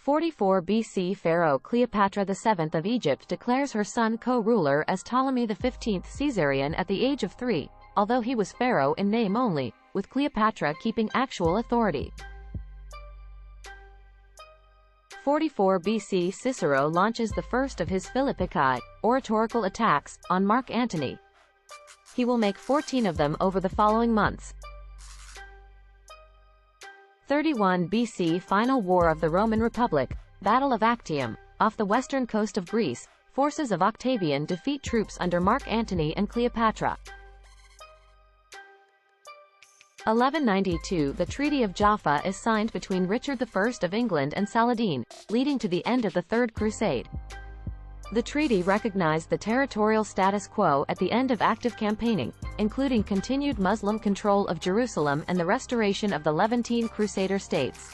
44 BC Pharaoh Cleopatra VII of Egypt declares her son co-ruler as Ptolemy XV Caesarion at the age of 3, although he was pharaoh in name only, with Cleopatra keeping actual authority. 44 BC Cicero launches the first of his Philippicae, oratorical attacks, on Mark Antony. He will make 14 of them over the following months. 31 BC Final War of the Roman Republic, Battle of Actium, off the western coast of Greece, forces of Octavian defeat troops under Mark Antony and Cleopatra. 1192 The Treaty of Jaffa is signed between Richard I of England and Saladin, leading to the end of the Third Crusade. The treaty recognized the territorial status quo at the end of active campaigning, including continued Muslim control of Jerusalem and the restoration of the Levantine Crusader states.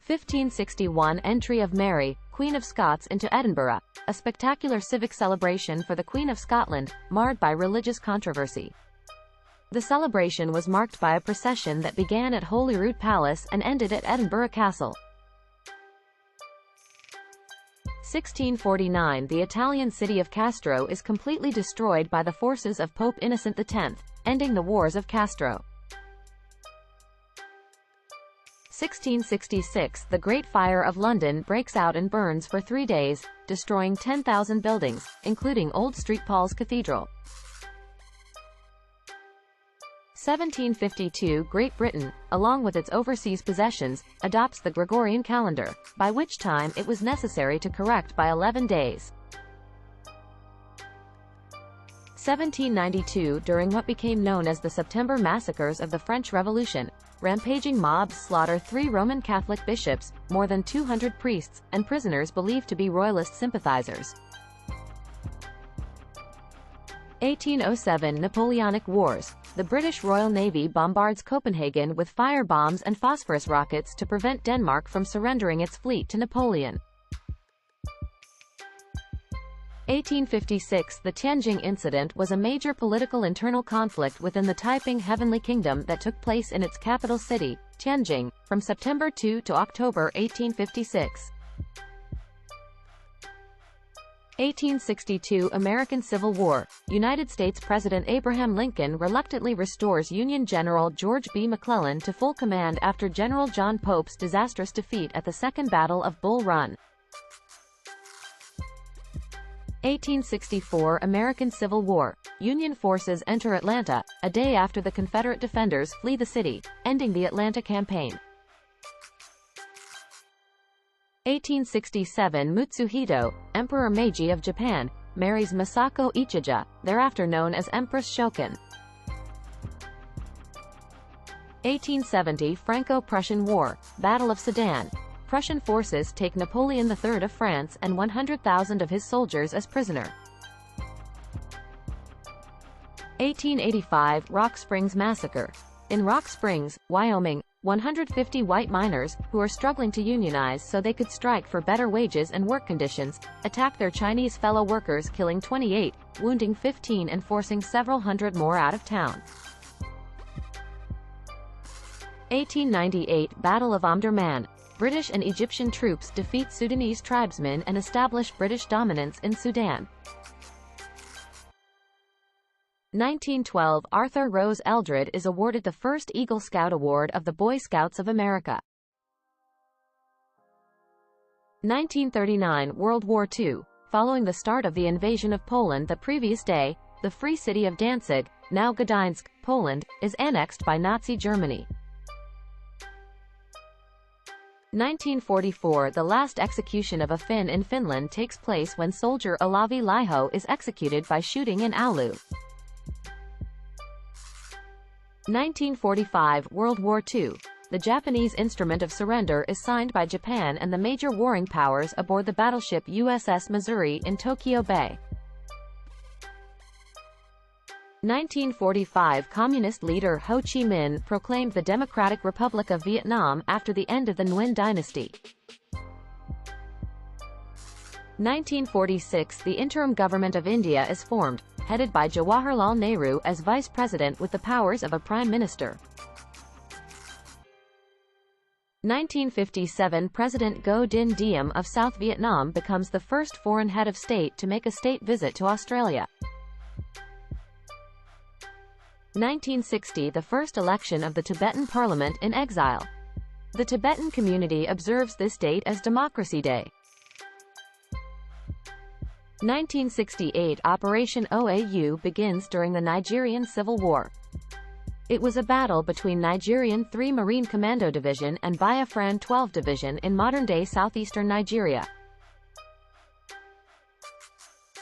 1561 Entry of Mary, Queen of Scots into Edinburgh, a spectacular civic celebration for the Queen of Scotland, marred by religious controversy. The celebration was marked by a procession that began at Holyrood Palace and ended at Edinburgh Castle. 1649 The Italian city of Castro is completely destroyed by the forces of Pope Innocent X, ending the Wars of Castro. 1666 The Great Fire of London breaks out and burns for 3 days, destroying 10,000 buildings, including Old St Paul's Cathedral. 1752 Great Britain, along with its overseas possessions, adopts the Gregorian calendar, by which time it was necessary to correct by 11 days. 1792 During what became known as the September Massacres of the French Revolution, rampaging mobs slaughter 3 Roman Catholic bishops, more than 200 priests, and prisoners believed to be royalist sympathizers. 1807 Napoleonic Wars. The British Royal Navy bombards Copenhagen with fire bombs and phosphorus rockets to prevent Denmark from surrendering its fleet to Napoleon. 1856 The Tianjing Incident was a major political internal conflict within the Taiping Heavenly Kingdom that took place in its capital city, Tianjing, from September 2 to October 1856. 1862 American Civil War. United States President Abraham Lincoln reluctantly restores Union General George B. McClellan to full command after General John Pope's disastrous defeat at the Second Battle of Bull Run. 1864 American Civil War. Union forces enter Atlanta, a day after the Confederate defenders flee the city, ending the Atlanta Campaign. 1867 Mutsuhito, Emperor Meiji of Japan, marries Masako Ichija, thereafter known as Empress Shokin. 1870 Franco-Prussian War, Battle of Sedan. Prussian forces take Napoleon III of France and 100,000 of his soldiers as prisoner. 1885 Rock Springs Massacre. In Rock Springs, Wyoming, 150 white miners, who are struggling to unionize so they could strike for better wages and work conditions, attacked their Chinese fellow workers, killing 28, wounding 15 and forcing several hundred more out of town. 1898 Battle of Omdurman. British and Egyptian troops defeat Sudanese tribesmen and establish British dominance in Sudan. 1912 Arthur Rose Eldred is awarded the first Eagle Scout Award of the Boy Scouts of America. 1939 World War II. Following the start of the invasion of Poland the previous day, the free city of Danzig, now Gdańsk, Poland, is annexed by Nazi Germany. 1944 The last execution of a Finn in Finland takes place when soldier Olavi Laiho is executed by shooting in Oulu. 1945 World War II. The Japanese Instrument of Surrender is signed by Japan and the major warring powers aboard the battleship USS Missouri in Tokyo Bay. 1945 Communist leader Ho Chi Minh proclaimed the Democratic Republic of Vietnam after the end of the Nguyen dynasty. 1946 The interim government of India is formed, headed by Jawaharlal Nehru as vice president with the powers of a prime minister. 1957 President Ngo Dinh Diem of South Vietnam becomes the first foreign head of state to make a state visit to Australia. 1960 The first election of the Tibetan Parliament-in-Exile. The Tibetan community observes this date as Democracy Day. 1968 Operation OAU begins during the Nigerian Civil War. It was a battle between Nigerian 3 Marine Commando Division and Biafran 12 Division in modern-day southeastern Nigeria.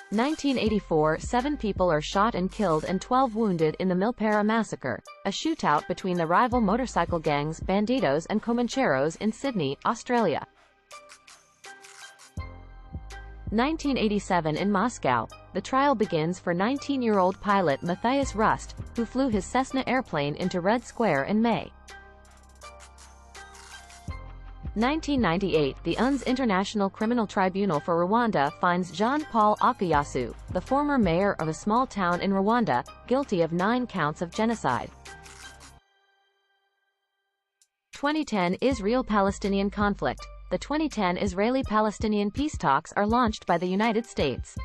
1984 7 people are shot and killed and 12 wounded in the Milpera Massacre, a shootout between the rival motorcycle gangs Bandidos and Comancheros in Sydney, Australia. 1987 in Moscow, the trial begins for 19-year-old pilot Matthias Rust, who flew his Cessna airplane into Red Square in May. 1998 The UN's International Criminal Tribunal for Rwanda finds Jean-Paul Akayasu, the former mayor of a small town in Rwanda, guilty of 9 counts of genocide. 2010 Israel-Palestinian conflict. The 2010 Israeli-Palestinian peace talks are launched by the United States.